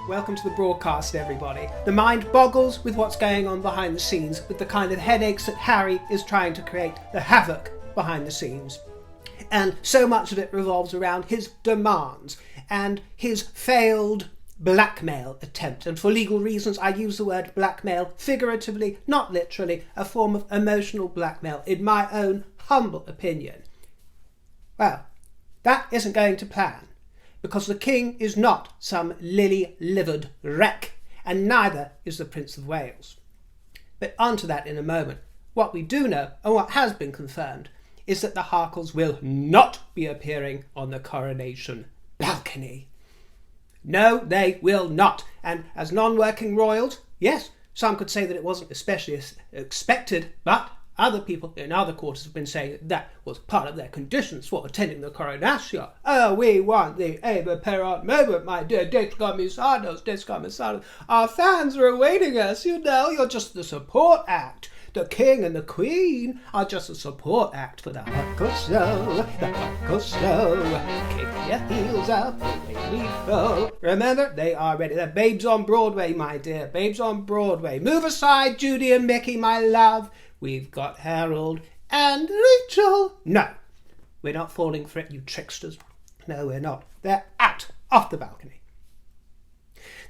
Welcome to the broadcast, everybody. The mind boggles with what's going on behind the scenes, with the kind of headaches that Harry is trying to create, the havoc behind the scenes. And so much of it revolves around his demands and his failed blackmail attempt. And for legal reasons, I use the word blackmail figuratively, not literally, a form of emotional blackmail, in my own humble opinion. Well, that isn't going to plan, because the king is not some lily-livered wreck, and neither is the Prince of Wales. But onto that in a moment. What we do know, and what has been confirmed, is that the Harkles will not be appearing on the Coronation balcony. No, they will not. And as non-working royals, yes, some could say that it wasn't especially expected, but other people in other quarters have been saying that was part of their conditions for attending the Coronation. Oh, we want the ever-parent moment, my dear descomisados. Our fans are awaiting us, you know. You're just the support act. The king and the queen are just a support act for the Harkle show. The Harkle show. Kick your heels up, away we go. Remember, they are ready. They're babes on Broadway, my dear. Babes on Broadway. Move aside, Judy and Mickey, my love. We've got Harold and Rachel. No, we're not falling for it, you tricksters. No, we're not. They're out, off the balcony.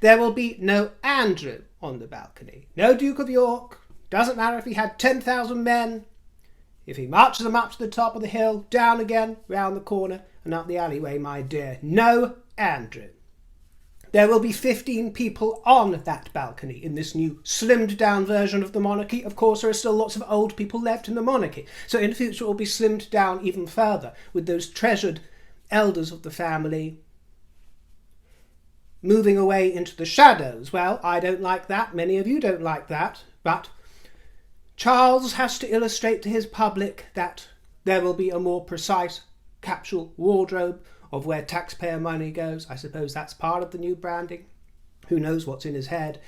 There will be no Andrew on the balcony. No Duke of York. Doesn't matter if he had 10,000 men. If he marches them up to the top of the hill, down again, round the corner, and up the alleyway, my dear. No Andrew. There will be 15 people on that balcony in this new slimmed down version of the monarchy. Of course, there are still lots of old people left in the monarchy. So in the future it will be slimmed down even further, with those treasured elders of the family moving away into the shadows. Well, I don't like that. Many of you don't like that. But Charles has to illustrate to his public that there will be a more precise capsule wardrobe of where taxpayer money goes. I suppose that's part of the new branding. Who knows what's in his head.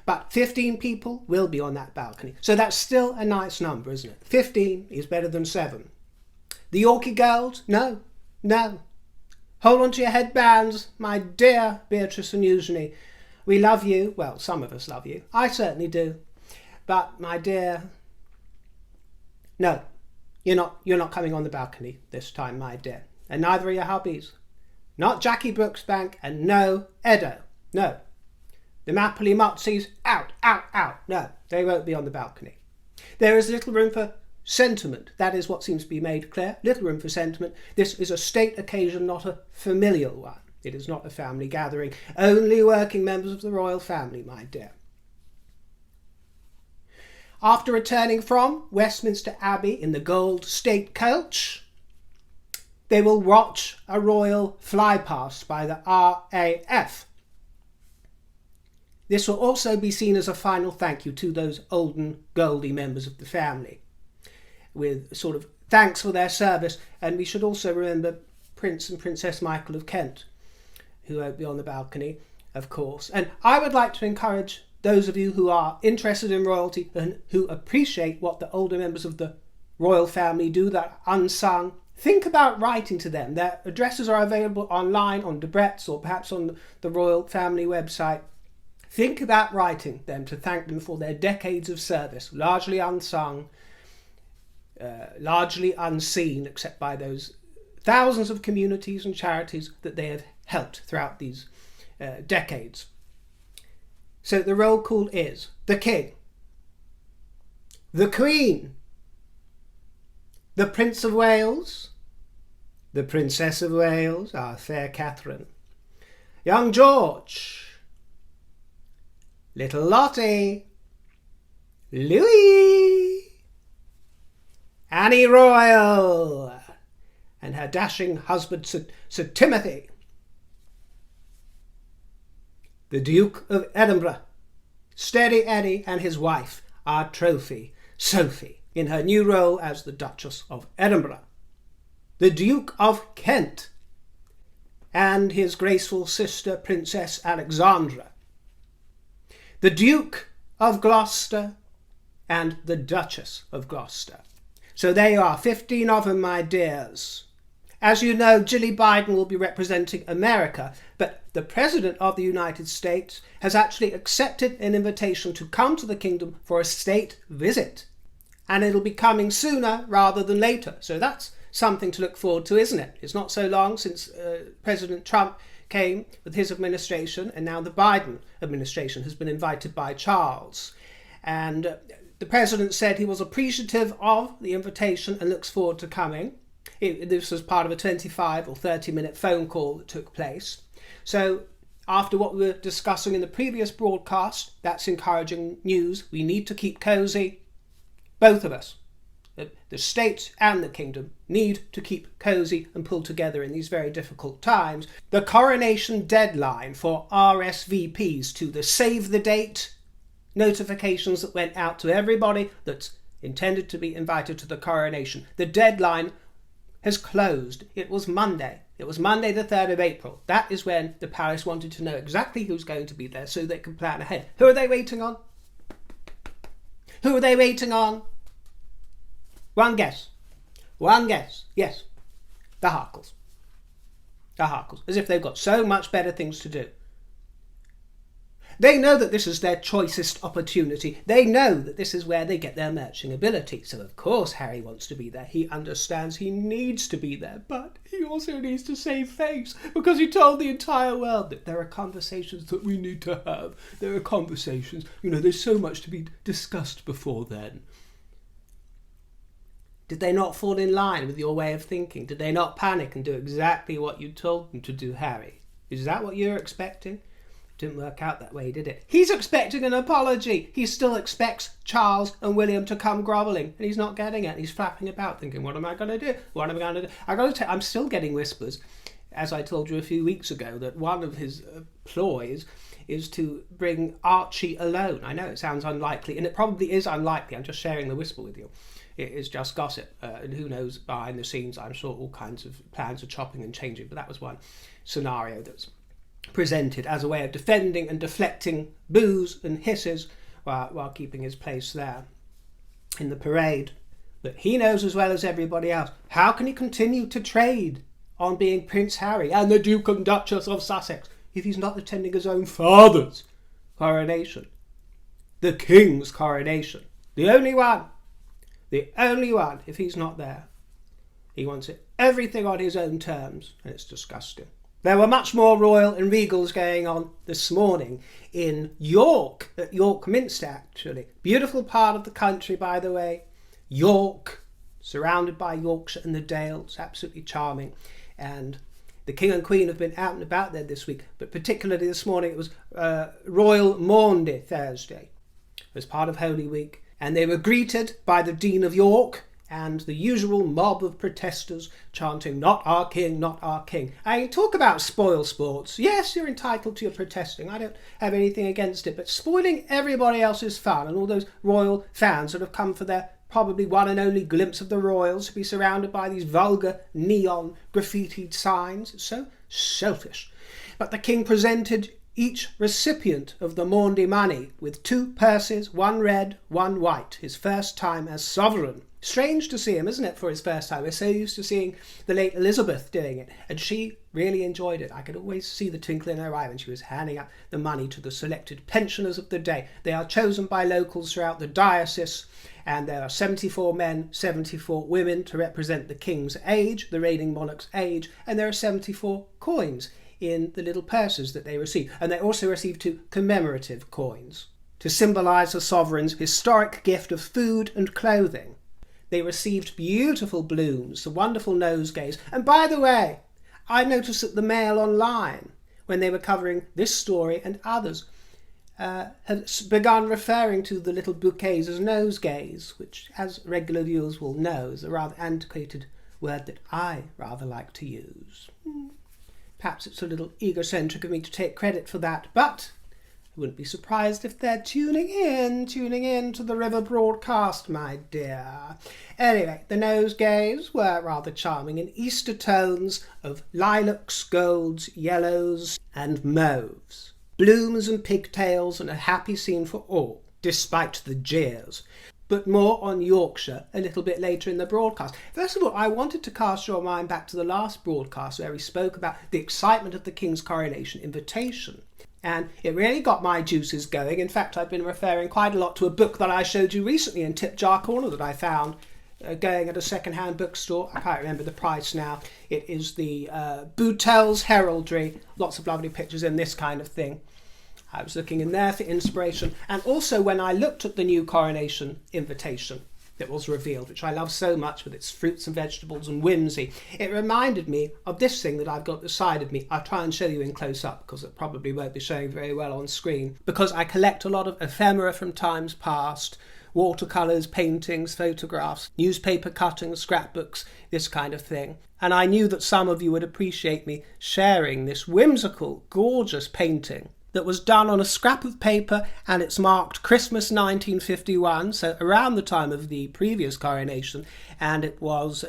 But 15 people will be on that balcony. So that's still a nice number, isn't it? 15 is better than 7. The Yorkie girls? No. Hold on to your headbands, my dear Beatrice and Eugenie. We love you. Well, some of us love you. I certainly do. But, my dear, no, you're not coming on the balcony this time, my dear. And neither are your hubbies. Not Jackie Brooksbank, and no Edo. No. The Mapley Motzies, out. No, they won't be on the balcony. There is little room for sentiment. That is what seems to be made clear. Little room for sentiment. This is a state occasion, not a familial one. It is not a family gathering. Only working members of the royal family, my dear. After returning from Westminster Abbey in the gold state coach, they will watch a royal flypast by the RAF. This will also be seen as a final thank you to those olden goldy members of the family, with sort of thanks for their service. And we should also remember Prince and Princess Michael of Kent, who won't be on the balcony, of course. And I would like to encourage those of you who are interested in royalty and who appreciate what the older members of the royal family do, that unsung. Think about writing to them. Their addresses are available online on Debrett's or perhaps on the royal family website. Think about writing them to thank them for their decades of service, largely unsung, largely unseen, except by those thousands of communities and charities that they have helped throughout these decades. So the roll call is the King, the Queen, the Prince of Wales, the Princess of Wales, our fair Catherine, young George, little Lottie, Louis, Annie Royal, and her dashing husband Sir Timothy, the Duke of Edinburgh, Steady Eddie, and his wife, our trophy, Sophie, in her new role as the Duchess of Edinburgh, the Duke of Kent, and his graceful sister, Princess Alexandra, the Duke of Gloucester, and the Duchess of Gloucester. So there you are, 15 of them, my dears. As you know, Jilly Biden will be representing America, but the President of the United States has actually accepted an invitation to come to the kingdom for a state visit. And it'll be coming sooner rather than later. So that's something to look forward to, isn't it? It's not so long since President Trump came with his administration, and now the Biden administration has been invited by Charles. And the president said he was appreciative of the invitation and looks forward to coming. This was part of a 25 or 30-minute phone call that took place. So after what we were discussing in the previous broadcast, that's encouraging news. We need to keep cosy. Both of us, the state and the kingdom, need to keep cosy and pull together in these very difficult times. The coronation deadline for RSVPs to the save the date notifications that went out to everybody that's intended to be invited to the coronation. The deadline has closed. It was Monday. It was Monday the 3rd of April. That is when the palace wanted to know exactly who's going to be there so they can plan ahead. Who are they waiting on? Who are they waiting on? One guess. One guess. Yes. The Harkles. The Harkles. As if they've got so much better things to do. They know that this is their choicest opportunity. They know that this is where they get their marching ability. So of course Harry wants to be there. He understands he needs to be there. But he also needs to save face. Because he told the entire world that there are conversations that we need to have. There are conversations. There's so much to be discussed before then. Did they not fall in line with your way of thinking? Did they not panic and do exactly what you told them to do, Harry? Is that what you're expecting? Didn't work out that way, did it? He's expecting an apology. He still expects Charles and William to come grovelling, and he's not getting it. He's flapping about thinking, what am I going to do? What am I going to do? I'm still getting whispers, as I told you a few weeks ago, that one of his ploys is to bring Archie alone. I know it sounds unlikely, and it probably is unlikely. I'm just sharing the whisper with you. It is just gossip, and who knows, behind the scenes, I'm sure all kinds of plans are chopping and changing, but that was one scenario that's presented as a way of defending and deflecting boos and hisses while keeping his place there in the parade. But he knows as well as everybody else, how can he continue to trade on being Prince Harry and the Duke and Duchess of Sussex if he's not attending his own father's coronation? The King's coronation. The only one, if he's not there. He wants it everything on his own terms, and it's disgusting. There were much more royal and regals going on this morning in York, at York Minster actually. Beautiful part of the country, by the way. York, surrounded by Yorkshire and the Dales, absolutely charming. And the King and Queen have been out and about there this week, but particularly this morning it was Royal Maundy Thursday. It was part of Holy Week, and they were greeted by the Dean of York, and the usual mob of protesters chanting, "Not our king, not our king." I talk about spoil sports. Yes, you're entitled to your protesting. I don't have anything against it. But spoiling everybody else's fun and all those royal fans that have come for their probably one and only glimpse of the royals to be surrounded by these vulgar neon graffitied signs. It's so selfish. But the king presented each recipient of the Maundy money with 2 purses, 1 red, 1 white, his first time as sovereign. Strange to see him, isn't it, for his first time? We're so used to seeing the late Elizabeth doing it, and she really enjoyed it. I could always see the twinkle in her eye when she was handing out the money to the selected pensioners of the day. They are chosen by locals throughout the diocese, and there are 74 men, 74 women to represent the king's age, the reigning monarch's age, and there are 74 coins in the little purses that they receive. And they also receive 2 commemorative coins to symbolise the sovereign's historic gift of food and clothing. They received beautiful blooms, the wonderful nosegays. And by the way, I noticed that the Mail Online, when they were covering this story and others, had begun referring to the little bouquets as nosegays, which, as regular viewers will know, is a rather antiquated word that I rather like to use. Perhaps it's a little egocentric of me to take credit for that, but I wouldn't be surprised if they're tuning in to the River broadcast, my dear. Anyway, the nosegays were rather charming in Easter tones of lilacs, golds, yellows and mauves. Blooms and pigtails and a happy scene for all, despite the jeers. but more on Yorkshire a little bit later in the broadcast. First of all, I wanted to cast your mind back to the last broadcast where we spoke about the excitement of the King's coronation invitation. And it really got my juices going. In fact, I've been referring quite a lot to a book that I showed you recently in Tip Jar Corner that I found going at a second-hand bookstore. I can't remember the price now. It is the Boutel's Heraldry. Lots of lovely pictures in this kind of thing. I was looking in there for inspiration. And also when I looked at the new coronation invitation that was revealed, which I love so much with its fruits and vegetables and whimsy, it reminded me of this thing that I've got at the side of me. I'll try and show you in close up because it probably won't be showing very well on screen, because I collect a lot of ephemera from times past, watercolours, paintings, photographs, newspaper cuttings, scrapbooks, this kind of thing. And I knew that some of you would appreciate me sharing this whimsical, gorgeous painting that was done on a scrap of paper, and it's marked Christmas 1951, so around the time of the previous coronation, and it was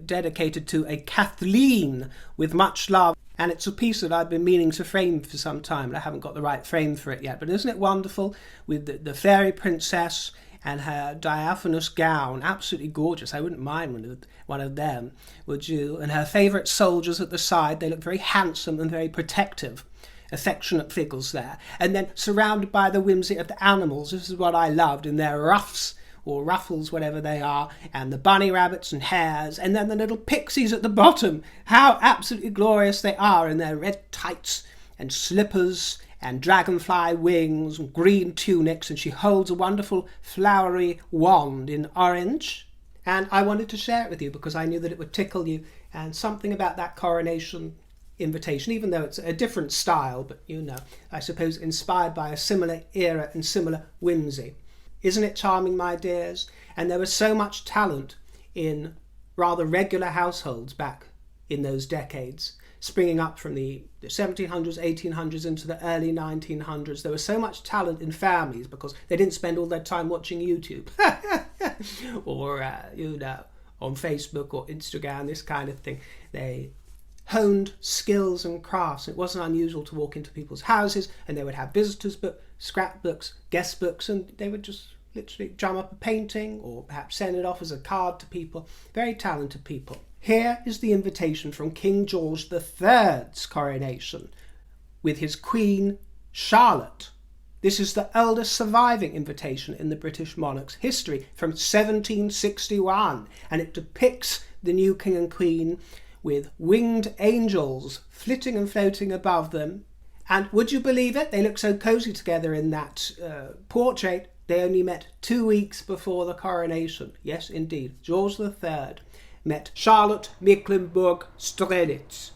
dedicated to a Kathleen with much love. And it's a piece that I've been meaning to frame for some time, and I haven't got the right frame for it yet. But isn't it wonderful, with the fairy princess and her diaphanous gown, absolutely gorgeous. I wouldn't mind one of them, would you? And her favourite soldiers at the side, they look very handsome and very protective. Affectionate figures there. And then surrounded by the whimsy of the animals, this is what I loved, in their ruffs, or ruffles, whatever they are, and the bunny rabbits and hares, and then the little pixies at the bottom. How absolutely glorious they are in their red tights and slippers and dragonfly wings and green tunics, and she holds a wonderful flowery wand in orange. And I wanted to share it with you because I knew that it would tickle you, and something about that coronation invitation, even though it's a different style, but I suppose inspired by a similar era and similar whimsy. Isn't it charming, my dears? And there was so much talent in rather regular households back in those decades, springing up from the 1700s, 1800s into the early 1900s. There was so much talent in families because they didn't spend all their time watching YouTube or, on Facebook or Instagram, this kind of thing. They honed skills and crafts. It wasn't unusual to walk into people's houses and they would have visitors' books, scrapbooks, guest books, and they would just literally drum up a painting or perhaps send it off as a card to people. Very talented people. Here is the invitation from King George III's coronation with his Queen Charlotte. This is the eldest surviving invitation in the British monarch's history from 1761, and it depicts the new King and Queen with winged angels flitting and floating above them. And would you believe it? They look so cosy together in that portrait. They only met 2 weeks before the coronation. Yes, indeed. George III met Charlotte Mecklenburg-Strelitz,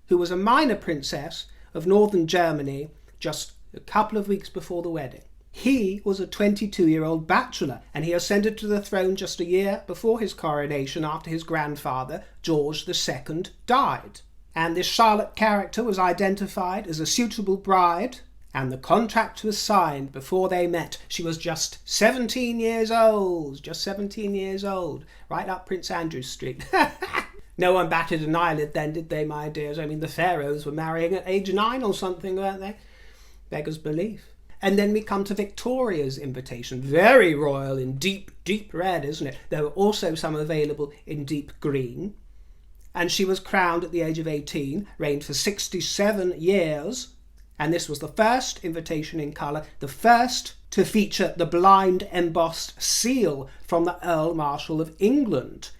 who was a minor princess of northern Germany just a couple of weeks before the wedding. He was a 22-year-old bachelor, and he ascended to the throne just a year before his coronation after his grandfather, George II, died. And this Charlotte character was identified as a suitable bride, and the contract was signed before they met. She was just 17 years old, right up Prince Andrew Street. No one batted an eyelid then, did they, my dears? I mean, the pharaohs were marrying at age 9 or something, weren't they? Beggars belief. And then we come to Victoria's invitation. Very royal in deep, deep red, isn't it? There were also some available in deep green. And she was crowned at the age of 18, reigned for 67 years. And this was the first invitation in colour, the first to feature the blind embossed seal from the Earl Marshal of England.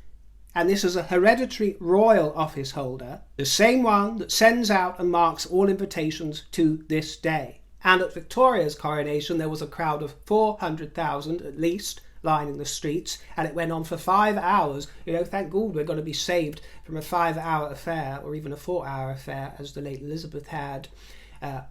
And this is a hereditary royal office holder, the same one that sends out and marks all invitations to this day. And at Victoria's coronation, there was a crowd of 400,000 at least lining the streets, and it went on for 5 hours. Thank God we're going to be saved from a 5-hour affair or even a 4-hour affair, as the late Elizabeth had.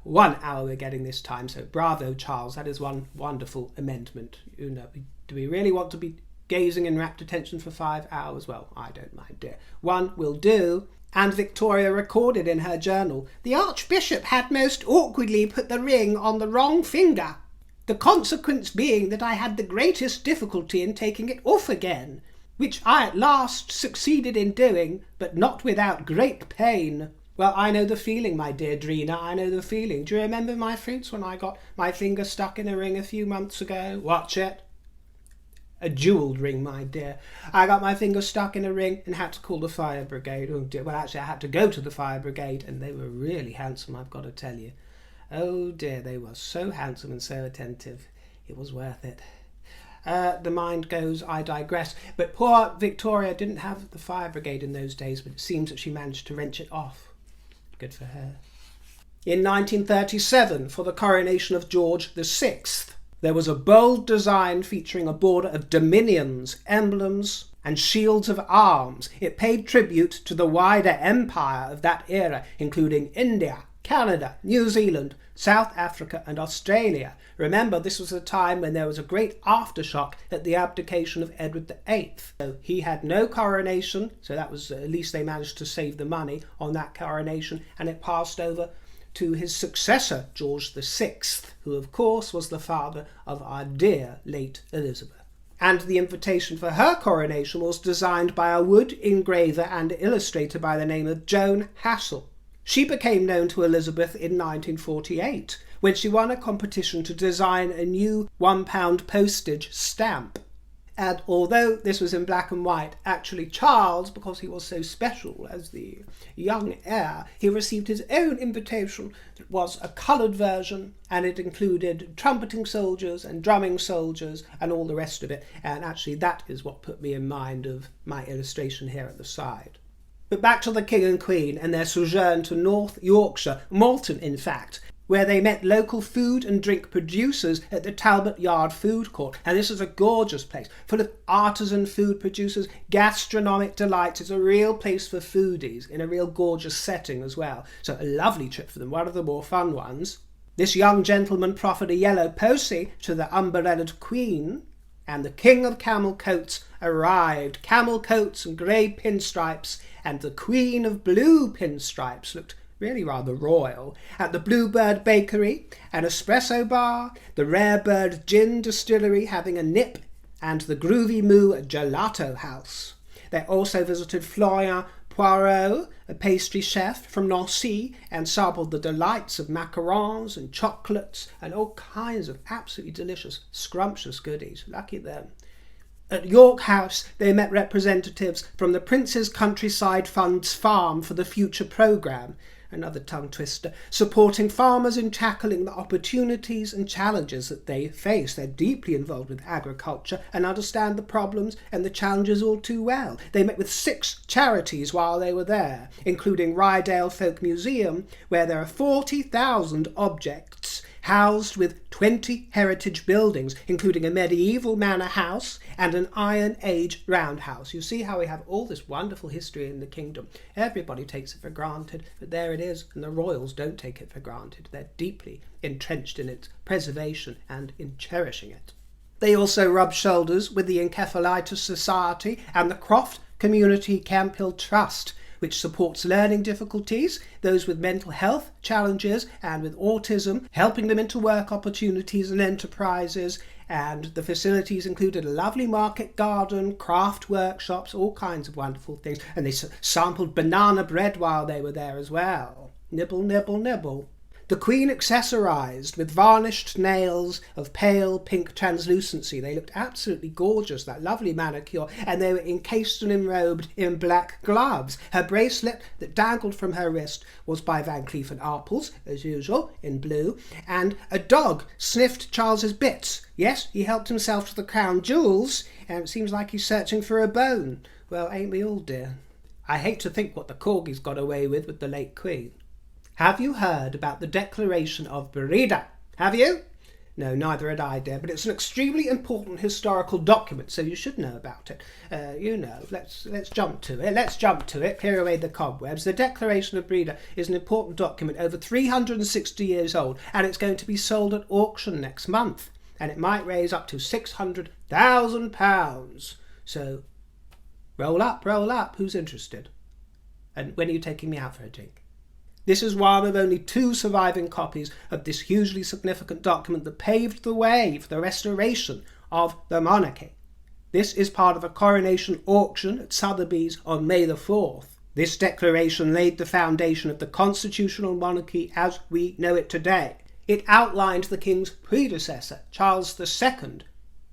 1 hour we're getting this time, so bravo, Charles. That is one wonderful amendment. Do we really want to be gazing in rapt attention for 5 hours? Well, I don't mind, dear. 1 will do. And Victoria recorded in her journal, "The Archbishop had most awkwardly put the ring on the wrong finger, the consequence being that I had the greatest difficulty in taking it off again, which I at last succeeded in doing, but not without great pain." Well, I know the feeling, my dear Drina, I know the feeling. Do you remember my fruits when I got my finger stuck in a ring a few months ago? Watch it. A jewelled ring, my dear. I got my finger stuck in a ring and had to call the fire brigade. Oh dear. Well, actually, I had to go to the fire brigade, and they were really handsome, I've got to tell you. Oh dear, they were so handsome and so attentive. It was worth it. The mind goes, I digress. But poor Victoria didn't have the fire brigade in those days, but it seems that she managed to wrench it off. Good for her. In 1937, for the coronation of George VI, there was a bold design featuring a border of dominions, emblems, and shields of arms. It paid tribute to the wider empire of that era, including India, Canada, New Zealand, South Africa and Australia. Remember, this was a time when there was a great aftershock at the abdication of Edward VIII. So he had no coronation, so that was, at least they managed to save the money on that coronation, and it passed over to his successor, George VI, who of course was the father of our dear late Elizabeth. And the invitation for her coronation was designed by a wood engraver and illustrator by the name of Joan Hassel. She became known to Elizabeth in 1948, when she won a competition to design a new £1 postage stamp. And although this was in black and white, actually Charles, because he was so special as the young heir, he received his own invitation that was a coloured version, and it included trumpeting soldiers and drumming soldiers and all the rest of it. And actually that is what put me in mind of my illustration here at the side. But back to the King and Queen and their sojourn to North Yorkshire, Malton in fact, where they met local food and drink producers at the Talbot Yard Food Court. And this is a gorgeous place, full of artisan food producers, gastronomic delights. It's a real place for foodies, in a real gorgeous setting as well. So a lovely trip for them, one of the more fun ones. This young gentleman proffered a yellow posy to the umberellaed Queen, and the King of Camel Coats arrived. Camel coats and grey pinstripes, and the Queen of blue pinstripes looked really rather royal. At the Bluebird Bakery, an espresso bar, the Rare Bird Gin Distillery having a nip, and the Groovy Moo Gelato House. They also visited Florian Poirot, a pastry chef from Nancy, and sampled the delights of macarons and chocolates and all kinds of absolutely delicious, scrumptious goodies. Lucky them. At York House, they met representatives from the Prince's Countryside Fund's Farm for the Future programme, another tongue twister, supporting farmers in tackling the opportunities and challenges that they face. They're deeply involved with agriculture and understand the problems and the challenges all too well. They met with 6 charities while they were there, including Rydale Folk Museum, where there are 40,000 objects housed with 20 heritage buildings, including a medieval manor house and an Iron Age roundhouse. You see how we have all this wonderful history in the kingdom. Everybody takes it for granted, but there it is, and the royals don't take it for granted. They're deeply entrenched in its preservation and in cherishing it. They also rub shoulders with the Encephalitis Society and the Croft Community Camphill Trust, which supports learning difficulties, those with mental health challenges and with autism, helping them into work opportunities and enterprises. And the facilities included a lovely market garden, craft workshops, all kinds of wonderful things. And they sampled banana bread while they were there as well. Nibble, nibble, nibble. The Queen accessorised with varnished nails of pale pink translucency. They looked absolutely gorgeous, that lovely manicure, and they were encased and enrobed in black gloves. Her bracelet that dangled from her wrist was by Van Cleef & Arpels, as usual, in blue, and a dog sniffed Charles's bits. Yes, he helped himself to the crown jewels, and it seems like he's searching for a bone. Well, ain't we all, dear? I hate to think what the corgis got away with the late Queen. Have you heard about the Declaration of Breda? Have you? No, neither had I, dear, but it's an extremely important historical document, so you should know about it. Let's jump to it. Let's jump to it, clear away the cobwebs. The Declaration of Breda is an important document over 360 years old, and it's going to be sold at auction next month, and it might raise up to £600,000. So, roll up, who's interested? And when are you taking me out for a drink? This is one of only 2 surviving copies of this hugely significant document that paved the way for the restoration of the monarchy. This is part of a coronation auction at Sotheby's on May the 4th. This declaration laid the foundation of the constitutional monarchy as we know it today. It outlined the king's predecessor, Charles II,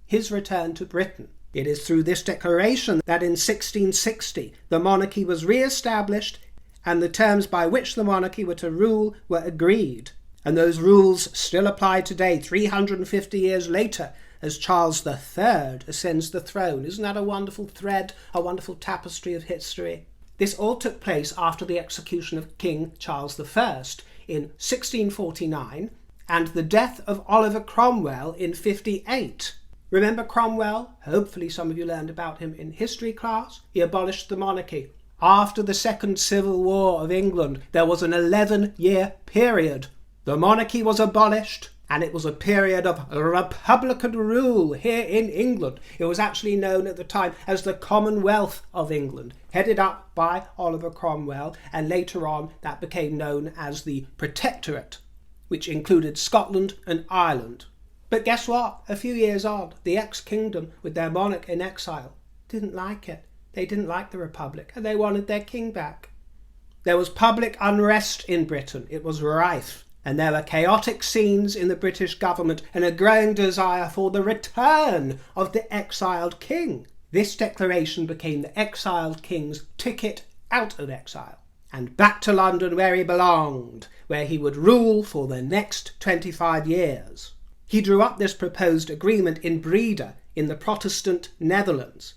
his return to Britain, It is through this declaration that in 1660 the monarchy was re-established and the terms by which the monarchy were to rule were agreed. And those rules still apply today, 350 years later, as Charles III ascends the throne. Isn't that a wonderful thread, a wonderful tapestry of history? This all took place after the execution of King Charles I in 1649 and the death of Oliver Cromwell in 58. Remember Cromwell? Hopefully some of you learned about him in history class. He abolished the monarchy. After the Second Civil War of England, there was an 11-year period. The monarchy was abolished, and it was a period of republican rule here in England. It was actually known at the time as the Commonwealth of England, headed up by Oliver Cromwell, and later on that became known as the Protectorate, which included Scotland and Ireland. But guess what? A few years on, the ex-kingdom, with their monarch in exile, didn't like it. They didn't like the Republic, and they wanted their king back. There was public unrest in Britain. It was rife. And there were chaotic scenes in the British government and a growing desire for the return of the exiled king. This declaration became the exiled king's ticket out of exile and back to London where he belonged, where he would rule for the next 25 years. He drew up this proposed agreement in Breda in the Protestant Netherlands.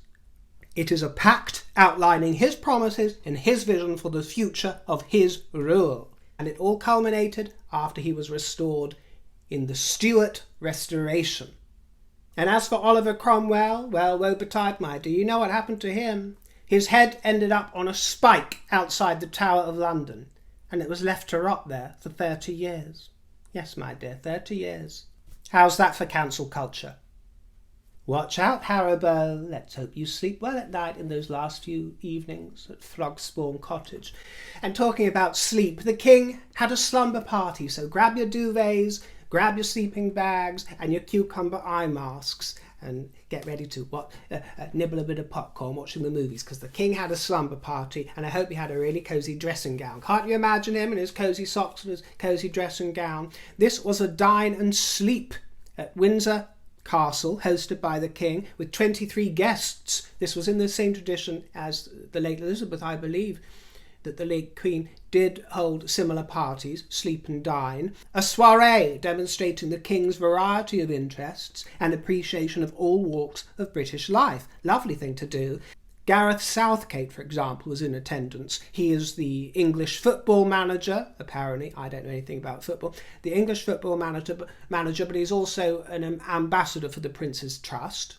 It is a pact outlining his promises and his vision for the future of his rule. And it all culminated after he was restored in the Stuart Restoration. And as for Oliver Cromwell, well, woe betide my dear, you know what happened to him? His head ended up on a spike outside the Tower of London, and it was left to rot there for 30 years. Yes, my dear, 30 years. How's that for cancel culture? Watch out, Haribo. Let's hope you sleep well at night in those last few evenings at Flogspawn Cottage. And talking about sleep, the king had a slumber party, so grab your duvets, grab your sleeping bags and your cucumber eye masks and get ready to nibble a bit of popcorn watching the movies, because the king had a slumber party, and I hope he had a really cosy dressing gown. Can't you imagine him in his cosy socks and his cosy dressing gown? This was a dine and sleep at Windsor Castle, hosted by the king, with 23 guests. This was in the same tradition as the late Elizabeth, I believe, that the late Queen did hold similar parties, sleep and dine. A soiree demonstrating the king's variety of interests and appreciation of all walks of British life. Lovely thing to do. Gareth Southgate, for example, was in attendance. He is the English football manager, apparently. I don't know anything about football. The English football manager, but he's also an ambassador for the Prince's Trust.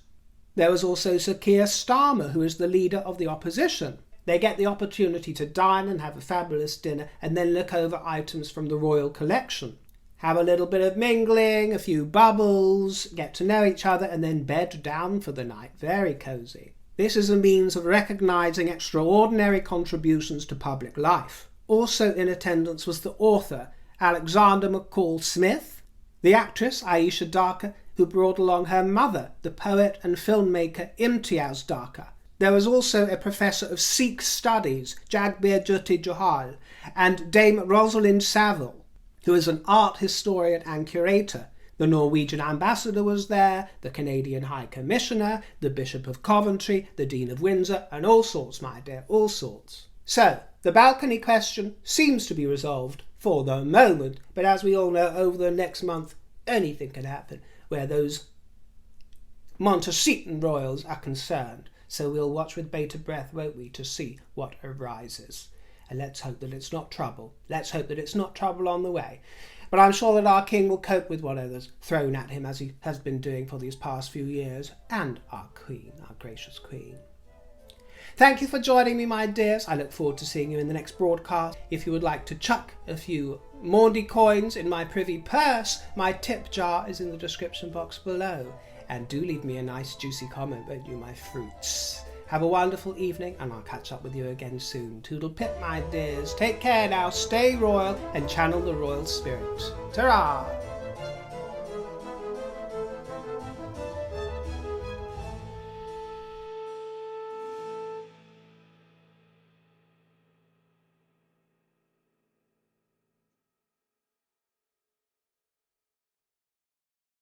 There was also Sir Keir Starmer, who is the leader of the opposition. They get the opportunity to dine and have a fabulous dinner and then look over items from the royal collection. Have a little bit of mingling, a few bubbles, get to know each other, and then bed down for the night. Very cosy. This is a means of recognising extraordinary contributions to public life. Also in attendance was the author, Alexander McCall Smith, the actress, Aisha Darker, who brought along her mother, the poet and filmmaker Imtiaz Darker. There was also a professor of Sikh studies, Jagbir Jyoti Johal, and Dame Rosalind Saville, who is an art historian and curator. The Norwegian ambassador was there, the Canadian High Commissioner, the Bishop of Coventry, the Dean of Windsor, and all sorts, my dear, all sorts. So, the balcony question seems to be resolved for the moment, but as we all know, over the next month, anything can happen where those Montecito royals are concerned. So we'll watch with bated breath, won't we, to see what arises. And let's hope that it's not trouble. Let's hope that it's not trouble on the way. But I'm sure that our king will cope with whatever's thrown at him, as he has been doing for these past few years. And our queen, our gracious queen. Thank you for joining me, my dears. I look forward to seeing you in the next broadcast. If you would like to chuck a few Maundy coins in my privy purse, my tip jar is in the description box below. And do leave me a nice juicy comment, won't you, my fruits? Have a wonderful evening, and I'll catch up with you again soon. Toodle pip, my dears. Take care now, stay royal, and channel the royal spirit. Ta-ra!